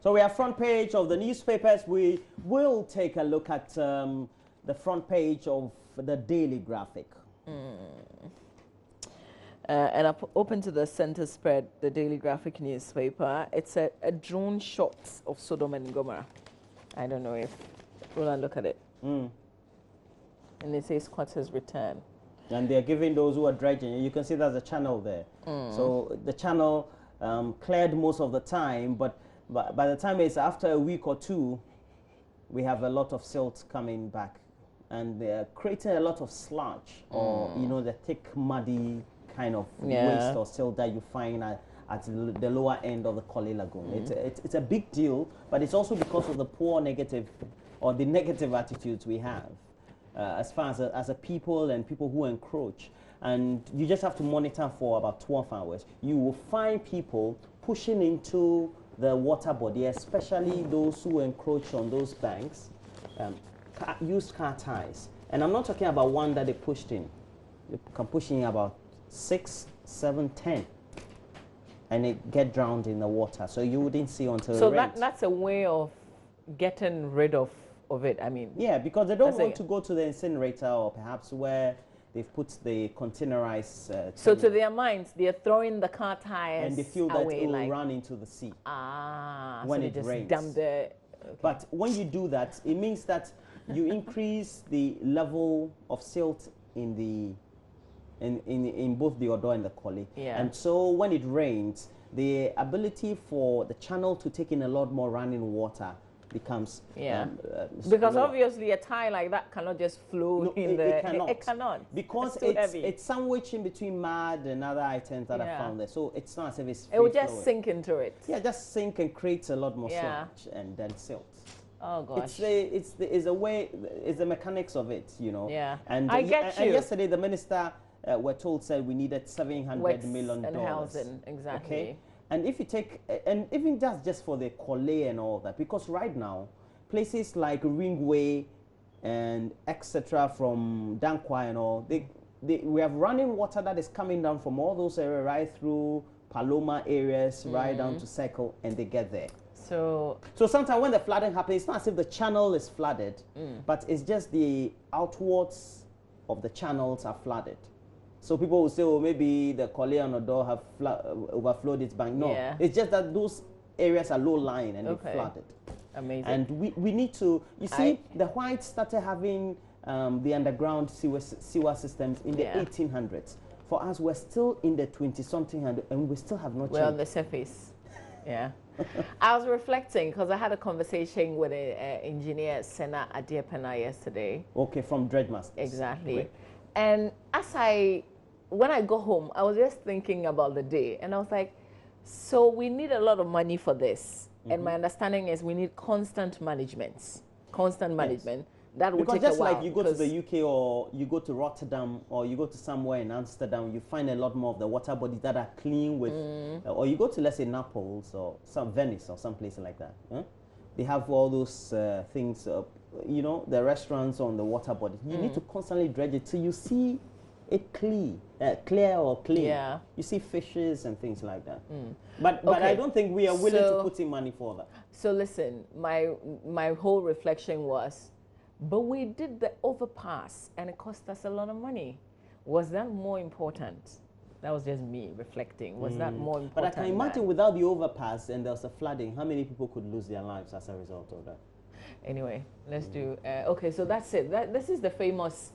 So we are front page of the newspapers. We will take a look at the front page of the Daily Graphic. And up open to the center spread, the Daily Graphic newspaper. It's a drone shot of Sodom and Gomorrah. I don't know if we'll look at it. And it says Scott has returned. And they're giving those who are dredging. You can see there's a channel there. So the channel cleared most of the time, but by the time it's after a week or two, we have a lot of silt coming back. And they're creating a lot of sludge, or, you know, the thick, muddy kind of waste or silt that you find at the lower end of the Korle Lagoon. It's a big deal, but it's also because of the poor negative, or the negative attitudes we have as far as a people and people who encroach. And you just have to monitor for about 12 hours. You will find people pushing into the water body, especially those who encroach on those banks, used car ties. And I'm not talking about one that they pushed in. They can push in about 6, 7, 10, and it get drowned in the water. So you wouldn't see until So it rains. that's a way of getting rid of it. I mean, yeah, because they don't want to go to the incinerator, or perhaps where they've put the containerized. So to their minds, they're throwing the car tires and they feel that away, it will run into the sea. so When they it just rains. dump the. Okay. But when you do that, it means that you increase the level of silt in both the Odo and the Korle. Yeah. And so when it rains, the ability for the channel to take in a lot more running water becomes because lower. obviously a tie like that cannot just flow in it cannot. It cannot, because it's sandwiched in between mud and other items that are found there, so it's not as if it's it will just flowing. sink into it. Yeah, just sink and create a lot more sludge and then silt. Oh gosh, it's the mechanics of it, you know. Yeah, and I get you. And yesterday the minister we're told said we needed $700 million. And housing, exactly. Okay? And if you take, and even that's just for the Korle and all that, because right now, places like Ringway and etc. from Danquah and all, we have running water that is coming down from all those areas right through Paloma areas, right down to Circle, and they get there. So sometimes when the flooding happens, it's not as if the channel is flooded, but it's just the outwards of the channels are flooded. So people will say, oh, maybe the Korle and Odo have overflowed its bank. No, it's just that those areas are low-lying and they're flooded. Amazing. And we need to, you see, the whites started having the underground sewer systems in the 1800s. For us, we're still in the 20-something, and we still have not changed. We're on the surface. Yeah. I was reflecting because I had a conversation with an engineer, Sena Adiepena, yesterday. Okay, from Dredgmasters. Exactly. Great. And when I got home, I was just thinking about the day, and I was like, so we need a lot of money for this. And my understanding is we need constant management. That would take a while. Because just like you go to the UK, or you go to Rotterdam, or you go to somewhere in Amsterdam, you find a lot more of the water bodies that are clean with, or you go to, let's say, Naples or some Venice or some place like that. They have all those things, you know, the restaurants on the water body. You need to constantly dredge it till you see it clear or clean. Yeah. You see fishes and things like that. But I don't think we are willing to put in money for that. So listen, my whole reflection was, but we did the overpass and it cost us a lot of money. Was that more important? That was just me reflecting. Was that more important? But I can imagine without the overpass and there's a flooding, how many people could lose their lives as a result of that? Anyway, let's do. Okay, so that's it. This is the famous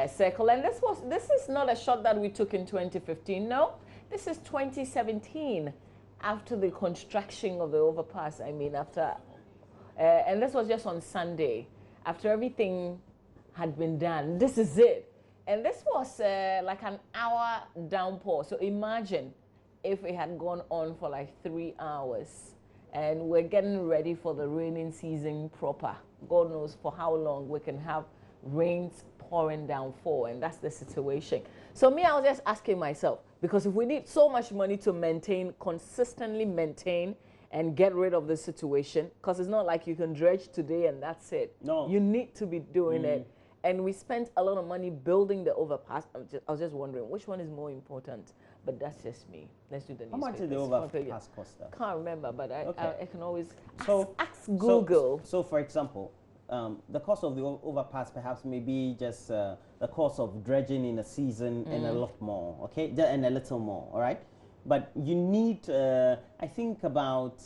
circle, and this is not a shot that we took in 2015. No, this is 2017, after the construction of the overpass. I mean, after, and this was just on Sunday, after everything had been done. This is it, and this was like an hour downpour. So imagine if it had gone on for like 3 hours. And we're getting ready for the raining season proper. God knows for how long we can have rains pouring down for, and that's the situation. So me, I was just asking myself, because if we need so much money to consistently maintain and get rid of the situation, because it's not like you can dredge today and that's it. No. You need to be doing it. And we spent a lot of money building the overpass. I was just wondering, which one is more important? But that's just me. Let's do the How much did the newspapers. overpass cost us? Can't remember, but I can always ask So, Google. so for example, the cost of the overpass perhaps may be just the cost of dredging in a season and a lot more, okay? And a little more, all right? But you need, I think, about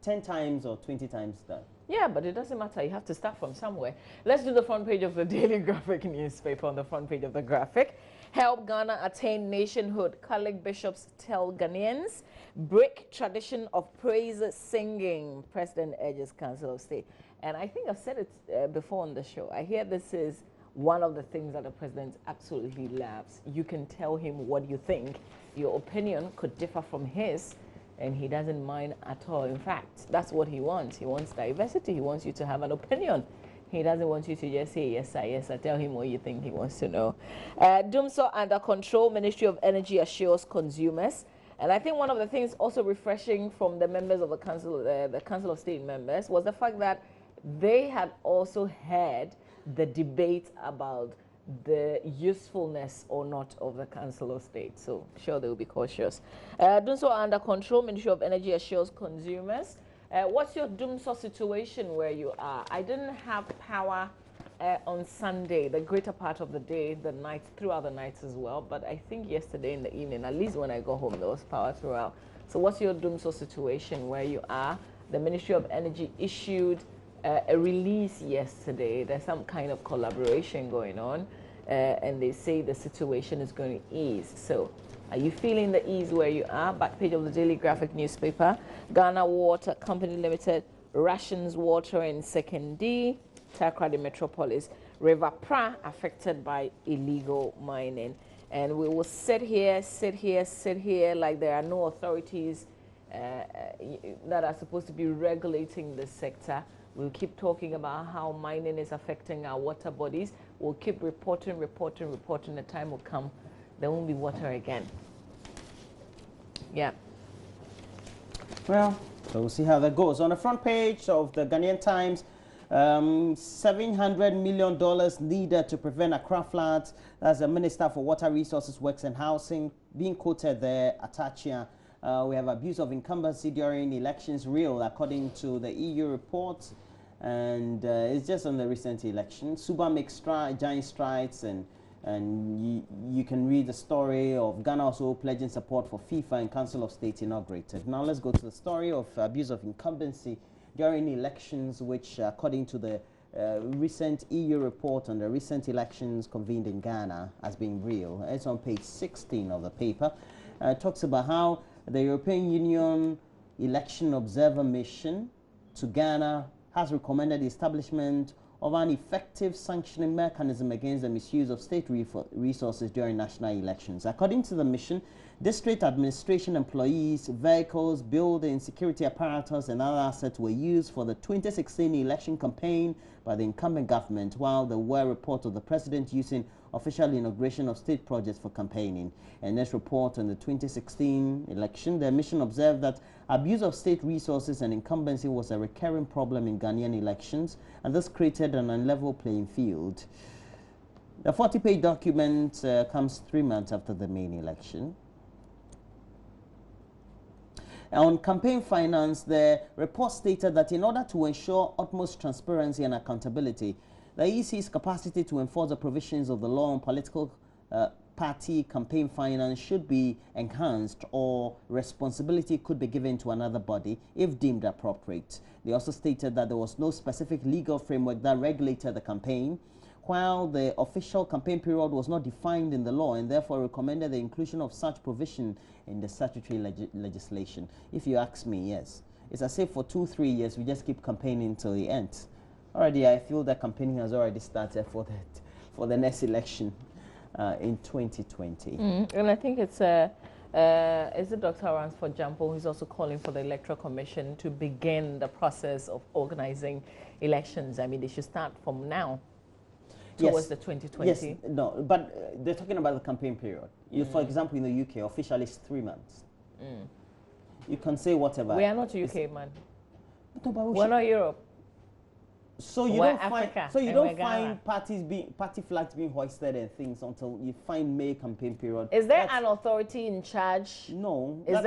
10 times or 20 times that. Yeah, but it doesn't matter. You have to start from somewhere. Let's do the front page of the Daily Graphic newspaper. On the front page of the Graphic, help Ghana attain nationhood. Catholic bishops tell Ghanaians. Break tradition of praise singing. President urges Council of State. And I think I've said it before on the show. I hear this is one of the things that the president absolutely loves. You can tell him what you think. Your opinion could differ from his, and he doesn't mind at all. In fact, that's what he wants. He wants diversity. He wants you to have an opinion. He doesn't want you to just say, yes, sir, yes, sir. Tell him what you think he wants to know. Dumsor under control. Ministry of Energy assures consumers. And I think one of the things also refreshing from the members of the Council of State members was the fact that they had also heard the debate about the usefulness or not of the Council of State. So sure they will be cautious. Dumsor under control. Ministry of Energy assures consumers. What's your Dumsor situation where you are? I didn't have power on Sunday, the greater part of the day, the night, throughout the nights as well. But I think yesterday in the evening, at least when I got home, there was power throughout. So what's your Dumsor situation where you are? The Ministry of Energy issued a release yesterday. There's some kind of collaboration going on, and they say the situation is going to ease. So are you feeling the ease where you are? Back page of the Daily Graphic newspaper. Ghana Water Company Limited rations water in Second-D, Takoradi Metropolis. River Pra affected by illegal mining. And we will sit here like there are no authorities that are supposed to be regulating this sector. We'll keep talking about how mining is affecting our water bodies. We'll keep reporting. The time will come, there won't be water again. Yeah. Well, so we'll see how that goes. On the front page of the Ghanaian Times, $700 million needed to prevent Accra floods. That's the Minister for Water Resources, Works and Housing being quoted there, Atachia. We have abuse of incumbency during elections real, according to the EU report. And it's just on the recent election. Suba makes giant strides, and you can read the story of Ghana also pledging support for FIFA and Council of State inaugurated. Now let's go to the story of abuse of incumbency during elections, which according to the recent EU report on the recent elections convened in Ghana has been real. It's on page 16 of the paper. It talks about how the European Union Election Observer Mission to Ghana has recommended the establishment of an effective sanctioning mechanism against the misuse of state resources during national elections. According to the mission, district administration employees, vehicles, buildings, security apparatus, and other assets were used for the 2016 election campaign by the incumbent government, while there were reports of the president using official inauguration of state projects for campaigning. In this report on the 2016 election, the mission observed that abuse of state resources and incumbency was a recurring problem in Ghanaian elections, and this created an unlevel playing field. The 40-page document comes 3 months after the main election. On campaign finance, the report stated that in order to ensure utmost transparency and accountability, the EC's capacity to enforce the provisions of the law on political party campaign finance should be enhanced, or responsibility could be given to another body if deemed appropriate. They also stated that there was no specific legal framework that regulated the campaign, while the official campaign period was not defined in the law, and therefore recommended the inclusion of such provision in the statutory legislation. If you ask me, yes. It's as if for 2-3 years we just keep campaigning till the end. Already, I feel that campaigning has already started for the next election in 2020. And I think it's is it Dr. Ransford Jampo who's also calling for the Electoral Commission to begin the process of organizing elections. I mean, they should start from now towards the 2020. Yes, no, but they're talking about the campaign period. For example, in the UK, officially it's 3 months. You can say whatever. We are not UK, man. No, but we're not Europe. So you We're don't Africa, find, so you and don't we're Ghana. find party flags being hoisted and things until you find May campaign period. Is there an authority in charge? No. Is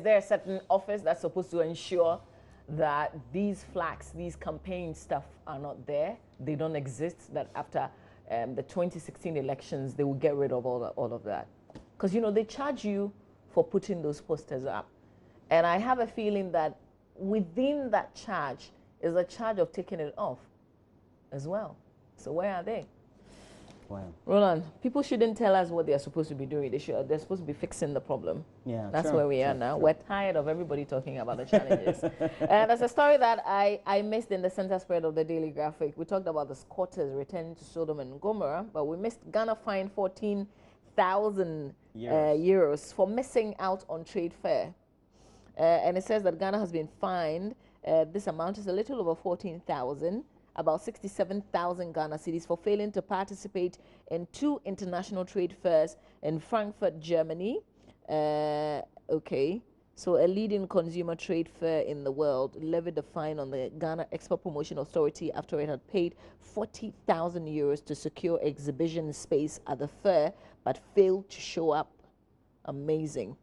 there a certain office that's supposed to ensure that these flags, these campaign stuff are not there? They don't exist. That after the 2016 elections, they will get rid of all of that, because you know they charge you for putting those posters up, and I have a feeling that within that charge is a charge of taking it off as well. So where are they? Wow. Roland, people shouldn't tell us what they're supposed to be doing. They're supposed to be fixing the problem. Yeah, that's sure, where we are now. We're tired of everybody talking about the challenges. And there's a story that I missed in the center spread of the Daily Graphic. We talked about the squatters returning to Sodom and Gomorrah, but we missed Ghana fined 14,000 euros for missing out on trade fair. And it says that Ghana has been fined. This amount is a little over 14,000. About 67,000 Ghana cedis for failing to participate in 2 international trade fairs in Frankfurt, Germany. Okay, so a leading consumer trade fair in the world levied a fine on the Ghana Export Promotion Authority after it had paid 40,000 euros to secure exhibition space at the fair, but failed to show up. Amazing.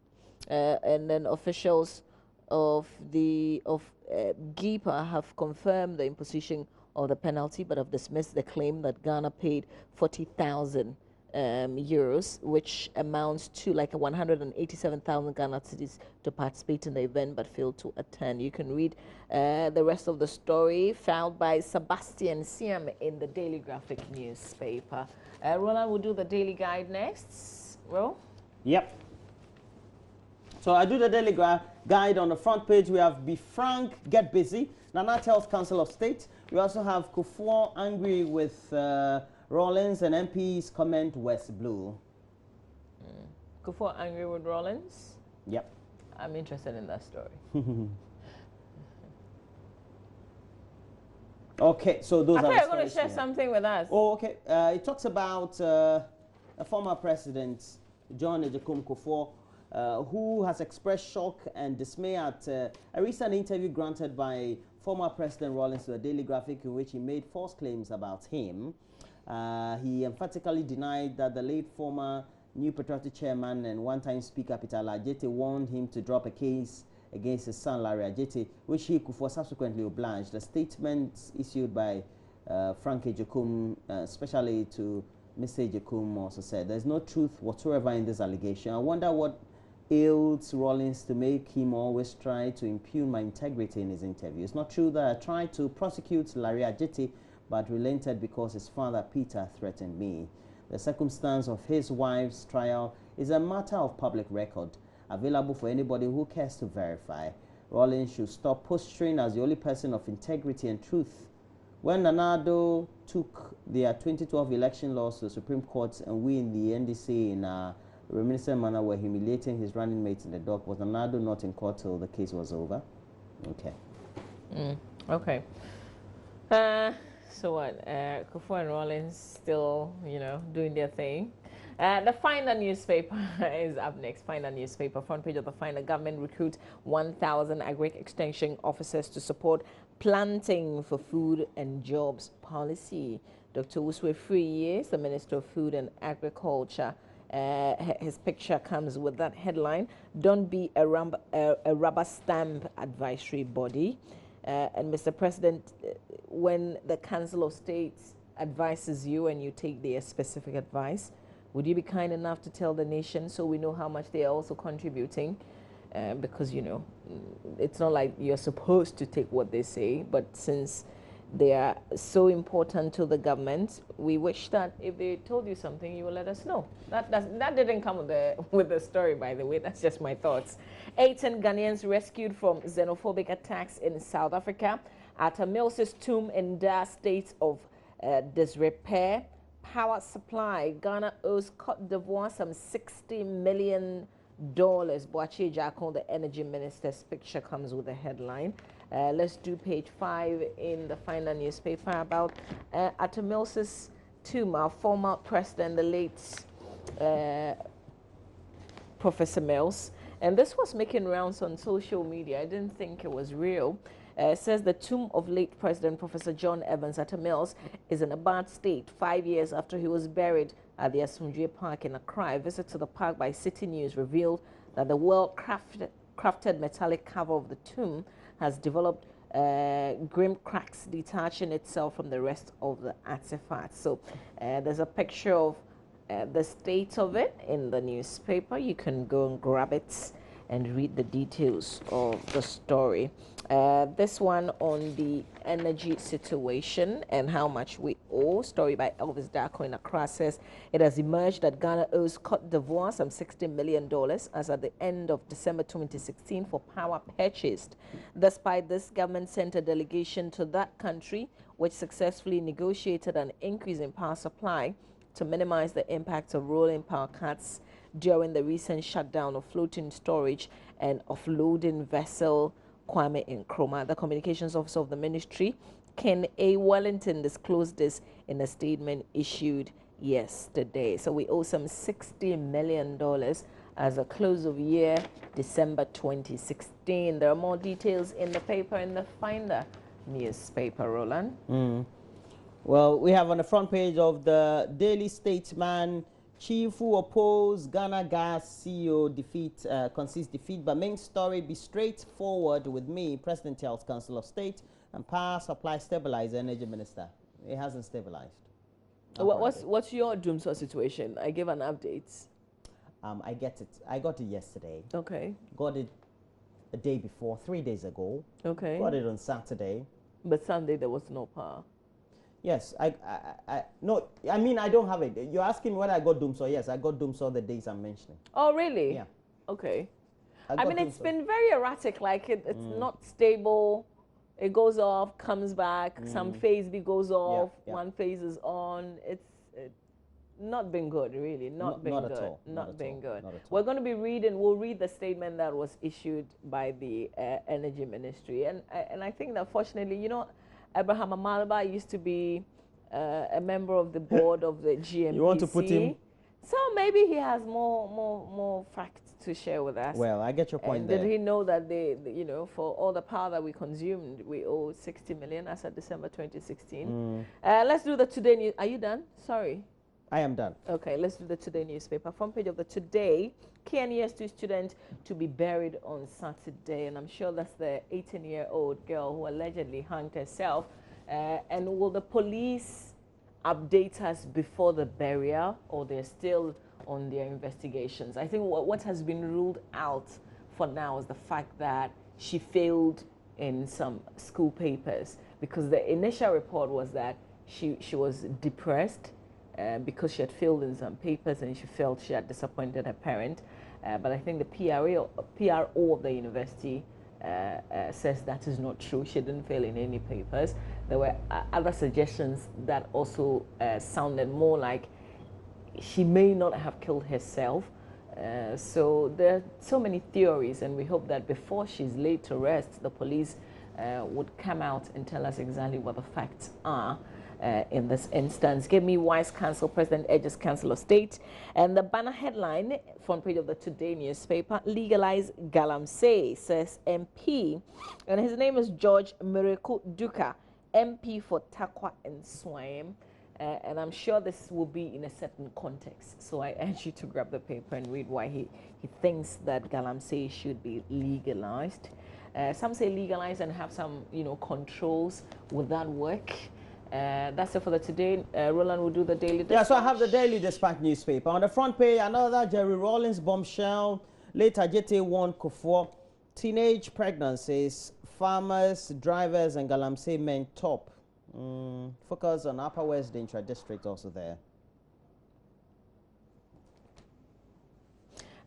And then officials of GIPA have confirmed the imposition of the penalty, but have dismissed the claim that Ghana paid 40,000 euros, which amounts to like 187,000 Ghana cedis to participate in the event, but failed to attend. You can read the rest of the story filed by Sebastian Siam in the Daily Graphic newspaper. Roland will do the Daily Guide next. Ro? Yep. So I do the Daily Guide. On the front page, we have Be Frank, Get Busy. Nana tells Council of State. We also have Kufuor angry with Rawlings and MPs comment West Blue. Kufuor angry with Rawlings? Yep. I'm interested in that story. Okay, so those I are thought the you were going to share something with us. Oh, okay. It talks about a former president, John Agyekum Kufuor, who has expressed shock and dismay at a recent interview granted by former President Rawlings to the Daily Graphic, in which he made false claims about him. He emphatically denied that the late former New Patriotic chairman and one-time Speaker Peter Ajete warned him to drop a case against his son Larry Ajete, which he Kufuor subsequently obliged. The statement issued by Frank Agyekum, especially to Mr. Agyekum, also said, "There's no truth whatsoever in this allegation. I wonder what ails Rawlings to make him always try to impugn my integrity in his interview. It's not true that I tried to prosecute Larry Ajete, but relented because his father Peter threatened me. The circumstance of his wife's trial is a matter of public record, available for anybody who cares to verify. Rawlings should stop posturing as the only person of integrity and truth. When Nana Addo took their 2012 election loss to the Supreme Court and we in the NDC in a reminiscent manner were humiliating his running mates in the dock, was Nana Addo not in court till the case was over?" Okay. Okay. So what? Kufuor and Rawlings still, you know, doing their thing. The Finder newspaper is up next. Finder newspaper, front page of the Finder. Government recruit 1,000 agric extension officers to support planting for food and jobs policy. Dr. Uswe Free is the Minister of Food and Agriculture. His picture comes with that headline, "Don't be a rubber stamp advisory body." And Mr. President, when the Council of State advises you and you take their specific advice, would you be kind enough to tell the nation so we know how much they are also contributing? Because, you know, it's not like you're supposed to take what they say, but since they are so important to the government, we wish that if they told you something, you will let us know. That didn't come with the story, by the way. That's just my thoughts. 18 Ghanaians rescued from xenophobic attacks in South Africa. Atta Mills's tomb in dire state of disrepair. Power supply. Ghana owes Cote d'Ivoire some $60 million. Boachi Jakon, the energy minister's picture comes with a headline. Let's do page 5 in the Finder newspaper about Atta Mills's tomb, our former president, the late Professor Mills. And this was making rounds on social media. I didn't think it was real. Says the tomb of late President Professor John Evans Atta Mills is in a bad state 5 years after he was buried at the Asumdue Park in Accra. A visit to the park by City News revealed that the well-crafted metallic cover of the tomb has developed grim cracks, detaching itself from the rest of the artifacts. So there's a picture of the state of it in the newspaper. You can go and grab it and read the details of the story. This one on the energy situation and how much we owe. Story by Elvis Darko in Accra says it has emerged that Ghana owes Cote d'Ivoire some $60 million as at the end of December 2016 for power purchased. Despite this, government sent a delegation to that country, which successfully negotiated an increase in power supply to minimize the impact of rolling power cuts during the recent shutdown of floating storage and offloading vessel Kwame Nkrumah. The communications officer of the ministry, Ken A. Wellington, disclosed this in a statement issued yesterday. So we owe some $60 million as a close of year, December 2016. There are more details in the paper in the Finder newspaper, Roland. Well, we have on the front page of the Daily Statesman, chief who opposed Ghana Gas CEO concedes defeat, but main story, be straightforward with me, President tells Council of State, and power supply stabilizer, energy minister. It hasn't stabilized. What's your doomsday situation? I gave an update. I get it. I got it yesterday. Okay. Got it a day before, 3 days ago. Okay. Got it on Saturday. But Sunday there was no power. Yes, no, I mean, I don't have it. You're asking whether I got doomsday. Yes, I got doomsday the days I'm mentioning. Oh, really? Yeah. Okay. I mean, it's been very erratic. Like, it's not stable. It goes off, comes back. Some phase B goes off. Yeah. One phase is on. It's not been good, really. Not been good. At all. Not been good. Not at all. We're going to be reading. We'll read the statement that was issued by the Energy Ministry. And I think that, fortunately, you know, Abraham Amalba used to be a member of the board of the GMPC. You want to put him? So maybe he has more facts to share with us. Well, I get your point there. Did he know that you know, for all the power that we consumed, we owe 60 million as of December 2016? Let's do the Today news. Are you done? Sorry. I am done. Okay, let's do the Today newspaper. Front page of the Today, KNES2 student to be buried on Saturday. And I'm sure that's the 18-year-old girl who allegedly hanged herself. And will the police update us before the burial, or they're still on their investigations? I think what has been ruled out for now is the fact that she failed in some school papers, because the initial report was that she was depressed because she had failed in some papers and she felt she had disappointed her parent. But I think the PRO of the university says that is not true. She didn't fail in any papers. There were other suggestions that also sounded more like she may not have killed herself. So there are so many theories, and we hope that before she's laid to rest, the police would come out and tell us exactly what the facts are. In this instance, Give Me Wise Council, President urges Council of State. And the banner headline, front page of the Today newspaper, legalize Galamsey, says MP. And his name is George Miracle Duka, MP for Takwa and Swam. And I'm sure this will be in a certain context. So I urge you to grab the paper and read why he thinks that Galamsey should be legalized. Some say legalize and have some, you know, controls. Will that work? That's it for the Today. Roland will do the Daily Dispatch. Yeah, so I have the Daily Dispatch newspaper. On the front page, another Jerry Rawlings bombshell. Later, JT1 Kufuor. Teenage pregnancies, farmers, drivers, and Galamsey men top. Focus on Upper West Intra District also there.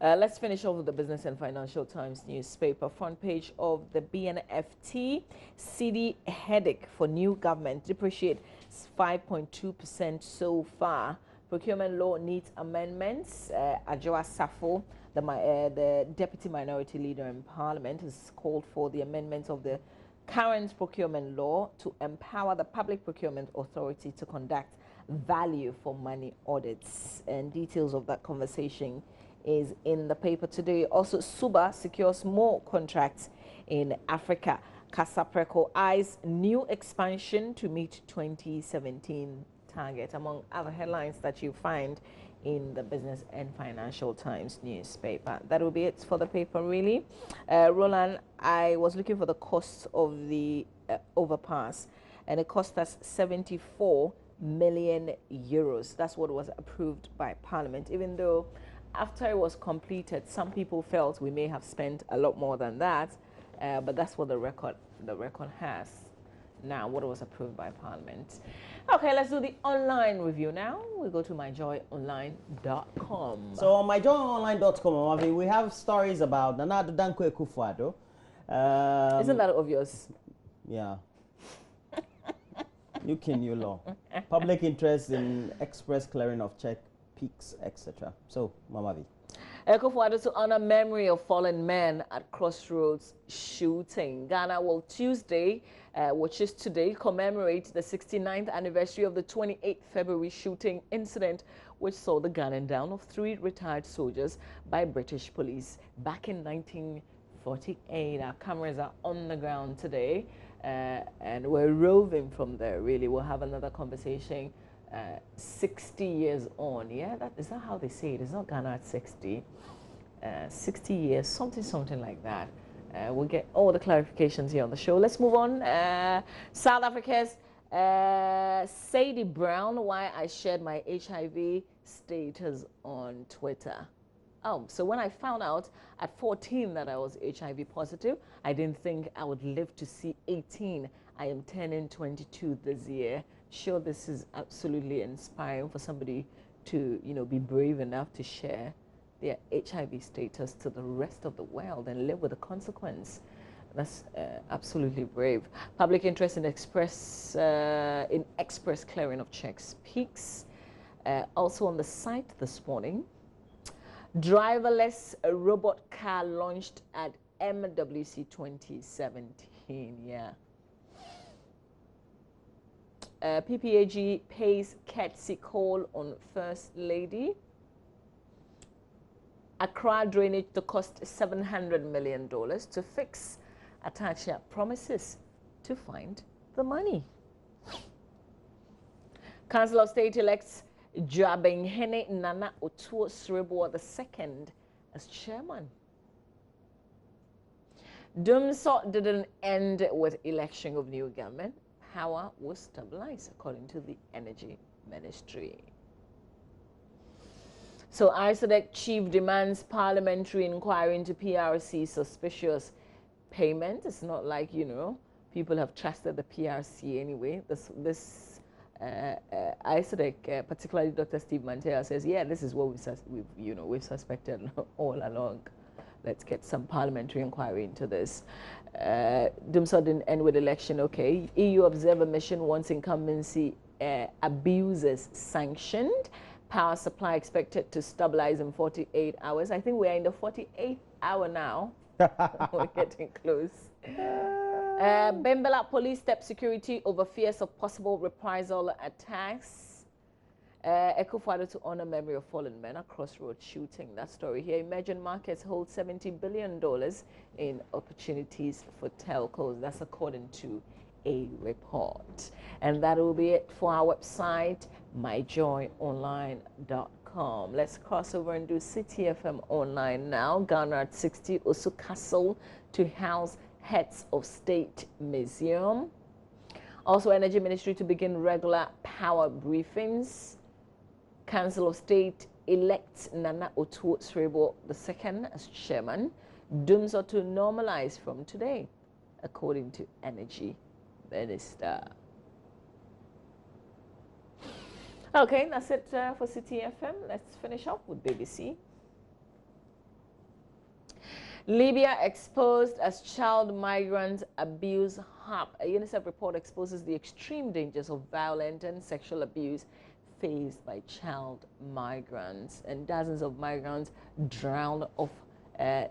Let's finish off with the Business and Financial Times newspaper. Front page of the BNFT. CD headache for new government. Depreciate 5.2% so far. Procurement law needs amendments. Adjoa Safo, the Deputy Minority Leader in Parliament, has called for the amendments of the current procurement law to empower the Public Procurement Authority to conduct value for money audits. And details of that conversation is in the paper today. Also, Suba secures more contracts in Africa. Casapreco eyes new expansion to meet 2017 target, among other headlines that you find in the Business and Financial Times newspaper. That will be it for the paper, really. Roland, I was looking for the cost of the overpass, and it cost us 74 million euros. That's what was approved by Parliament, even though after it was completed, some people felt we may have spent a lot more than that, but that's what the record has now, what was approved by Parliament. Okay, let's do the online review now. We go to myjoyonline.com. So on myjoyonline.com, we have stories about Nana Addo Dankwa Akufo-Addo. Isn't that obvious? Yeah. You law. Public interest in express clearing of check, peaks, etc. So, Mama V. Akufo-Addo to honor memory of fallen men at Crossroads shooting. Ghana will Tuesday, which is today, commemorate the 69th anniversary of the 28th February shooting incident, which saw the gunning down of 3 retired soldiers by British police back in 1948. Our cameras are on the ground today, and we're roving from there, really. We'll have another conversation 60 years on. Yeah, is that how they say it? It's not Ghana at 60. 60 years, something like that. We'll get all the clarifications here on the show. Let's move on. South Africa's Sadie Brown, why I shared my HIV status on Twitter. Oh, so when I found out at 14 that I was HIV positive, I didn't think I would live to see 18. I am turning 22 this year. Sure, this is absolutely inspiring for somebody to, be brave enough to share their HIV status to the rest of the world and live with the consequence. That's absolutely brave. Public interest in express clearing of checks peaks. Also on the site this morning, driverless robot car launched at MWC 2017. Yeah. PPAG pays courtesy call on First Lady. Accra drainage to cost $700 million to fix. Atachia promises to find the money. Council of State elects Jabengene Nana Otuo Serebour II as chairman. Dumso didn't end with election of new government. Power was stabilized, according to the Energy Ministry. So ISODEC chief demands parliamentary inquiry into PRC suspicious payment. It's not like, people have trusted the PRC anyway. This ISODEC, particularly Dr. Steve Mantella, says, yeah, this is what we've suspected all along. Let's get some parliamentary inquiry into this. Dumso didn't end with election. Okay, EU observer mission wants incumbency abuses sanctioned. Power supply expected to stabilize in 48 hours. I think we are in the 48th hour now. We're getting close. Bembela police step security over fears of possible reprisal attacks. Akufo-Addo to honor memory of fallen men at Crossroads shooting. That story here. Emerging markets hold $70 billion in opportunities for telcos. That's according to a report. And that will be it for our website, myjoyonline.com. Let's cross over and do City FM Online now. Ghana at 60, Osu Castle to house heads of state museum. Also, Energy Ministry to begin regular power briefings. Council of State elects Nana Otuo Serebour II as chairman. Dumso to normalize from today, according to Energy Minister. Okay, that's it for City FM. Let's finish up with BBC. Libya exposed as child migrant abuse hub. A UNICEF report exposes the extreme dangers of violent and sexual abuse faced by child migrants, and dozens of migrants drowned off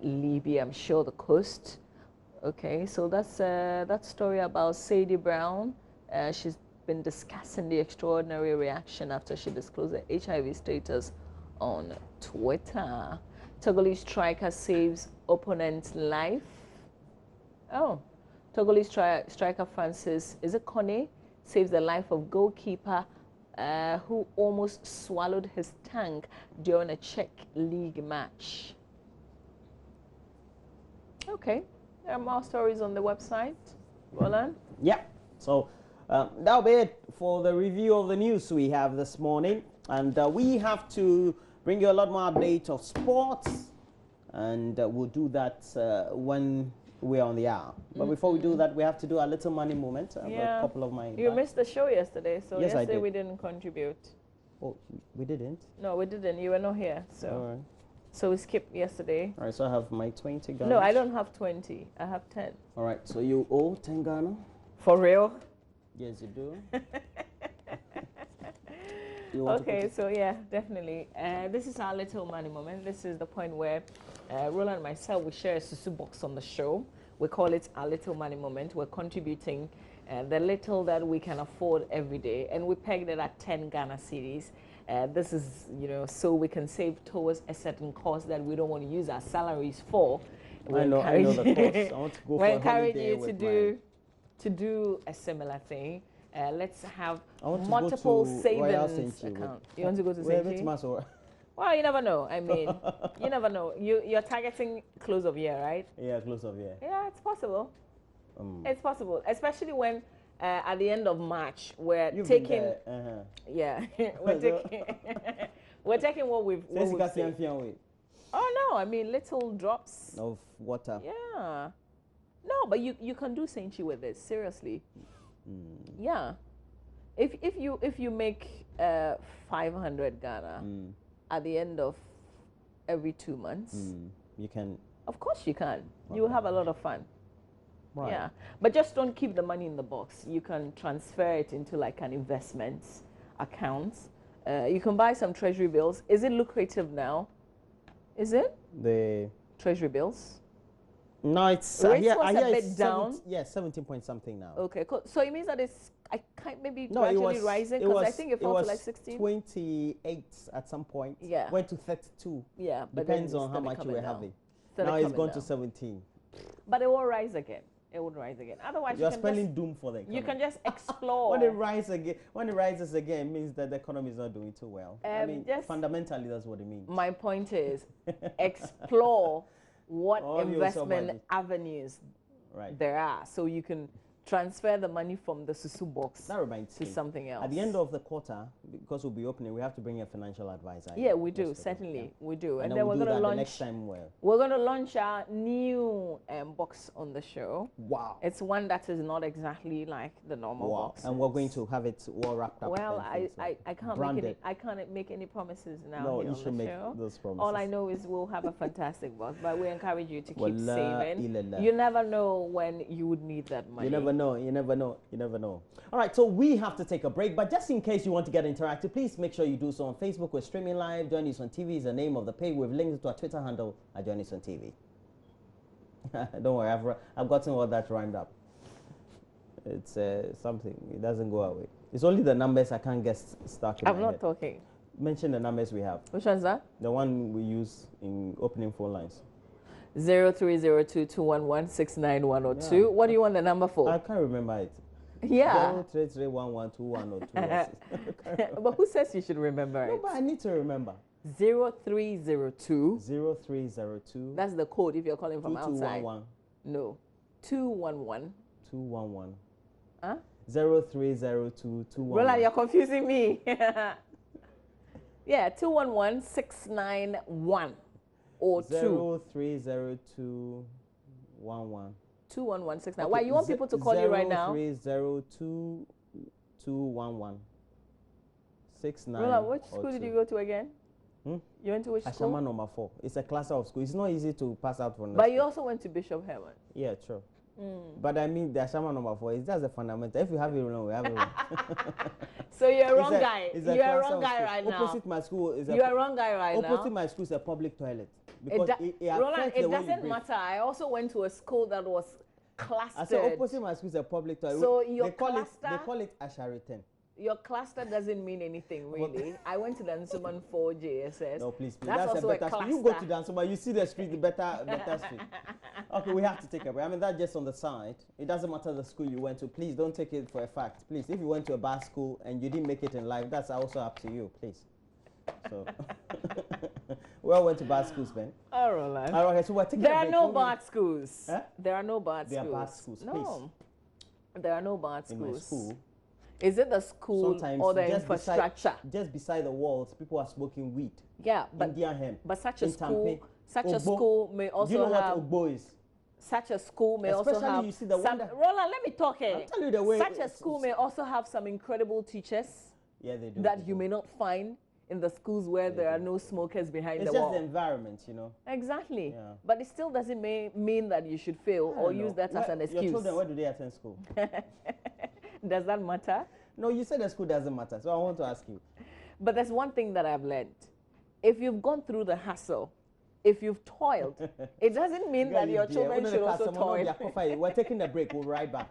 Libya. I'm sure the coast. Okay, so that's that story about Sadie Brown. She's been discussing the extraordinary reaction after she disclosed her HIV status on Twitter. Togolese striker saves opponent's life. Oh, Togolese striker Francis, is it Kone, saves the life of goalkeeper who almost swallowed his tank during a Czech league match. Okay, there are more stories on the website. Roland? Yeah, so that'll be it for the review of the news we have this morning. And we have to bring you a lot more updates of sports, and we'll do that when we're on the hour. But before we do that, we have to do a little money moment. I have a couple of my You missed the show yesterday, so yes, yesterday we didn't contribute. Oh, we didn't? No, we didn't. You were not here, so All right. so we skipped yesterday. All right, so I have my 20 Ghana. No, I don't have 20. I have 10. All right, so you owe 10 Ghana? For real? Yes, you do. You want to Okay, so yeah, definitely. This is our little money moment. This is the point where Roland and myself, we share a susu box on the show. We call it our little money moment. We're contributing the little that we can afford every day, and we pegged it at 10 Ghana cedis. This is, you know, so we can save towards a certain cost that we don't want to use our salaries for. I know the cost. I want to go we for a encourage holiday you with to do a similar thing. Let's have I want to multiple go to Royal savings Saint-Chi. account. You want to go to Where Saint-Chi? Maso? Well, you never know. I mean, you never know. You're targeting close of year, right? Yeah, close of year. Yeah, it's possible. It's possible, especially when at the end of March we're You've taking. been there, Yeah, we're taking. We're taking what we've saved. Oh no! I mean, little drops of water. Yeah. No, but you can do Saint-Chi with this. Seriously. Yeah. If you make 500 Ghana at the end of every 2 months, you can. Of course you can. You will have a lot of fun. Right. Yeah. But just don't keep the money in the box. You can transfer it into like an investment account. You can buy some treasury bills. Is it lucrative now? Is it? The treasury bills? No, it's rates was a bit down. 17 point something now. Okay, cool. So it means that it's maybe no, gradually rising, because I think it fell to like 16. 28 at some point. Yeah. Went to 32. Yeah, but depends on how much you were having. Now it's gone to 17. But it will rise again. It would rise again. Otherwise, you're spelling doom for the economy. You can just explore. When it rises again, it means that the economy is not doing too well. I mean, fundamentally, that's what it means. My point is, explore what investment avenues there are, so you can transfer the money from the susu box to something else. At the end of the quarter, because we'll be opening, we have to bring a financial advisor. Yeah, we do, certainly. We do. And then we're going to launch next time. We're going to launch our new box on the show. Wow. It's one that is not exactly like the normal box. And we're going to have it all wrapped up. Well, I can't make any promises now. No, you should make those promises. All I know is we'll have a fantastic box, but we encourage you to keep saving. You never know when you would need that money. You never know. All right, so we have to take a break, but just in case you want to get interactive, please make sure you do so on Facebook. We're streaming live. Join Us on TV is the name of the page. We've linked to our Twitter handle at Join Us on TV. Don't worry, I've gotten all that rhymed up. It's something. It doesn't go away. It's only the numbers I can't get stuck in I'm my not head. talking. Mention the numbers we have. Which one's that? The one we use in opening phone lines. 0302-211-69102. Yeah. What do you want the number for? I can't remember it. Yeah. 033112102. But who says you should remember it? No, but I need to remember. 0302. 0302. That's the code if you're calling from outside. 2211. No. 211. 211. Huh? 0302 Roland, you're confusing me. Yeah, 211-691. Or 030211. 21169. Why you want people to call you right now? 0302211691. Roland, which school did you go to again? You went to which school? Ashama number 4. It's a cluster of schools. It's not easy to pass out from. But you also went to Bishop Herman. Yeah, true. But I mean, the Ashama number 4 is just a fundamental. If you have it wrong, we have it wrong. So you're a wrong guy. You're a wrong guy right now. Opposite my school is you're a wrong guy right now. Opposite my school is a public toilet. Because Roland, it doesn't matter. I also went to a school that was clustered. I said opposite my school is a public toilet. So you're they call it Ashariton. Your cluster doesn't mean anything, really. I went to the Nsuman 4 JSS. No, please. That's also a better cluster. street. You go to Dansuma, you see the street, the better street. Okay, we have to take a break. I mean, that's just on the side. It doesn't matter the school you went to. Please don't take it for a fact. Please, if you went to a bad school and you didn't make it in life, that's also up to you. Please. So, we all went to bad schools, man. All right. All right, so we're taking There a are break. no bad schools. Huh? There are no bad There schools. are bad schools, No. please. There are no bad In my schools. school, Is it the school sometimes or the just infrastructure? just beside the walls, people are smoking weed. Yeah, but Indian hemp. but such a in school, Tampere. such a Ogbo. school may Do you know also have what Ogbo is? such a school may also Especially have you see the one some. that- Roland, let me talk here. I'll tell you the way. Such a school may also have some incredible teachers Yeah, they do. that they you do. may not find in the schools where there are no smokers behind It's the just wall. the environment, you know. Exactly. Yeah. But it still doesn't mean that you should fail I or don't use know. that as an Your excuse. children, where do they attend school? Does that matter? No, you said the school doesn't matter, so I want to ask you. But there's one thing that I've learned. If you've gone through the hassle, if you've toiled, it doesn't mean that your children should also toil. We're taking a break. We'll be right back.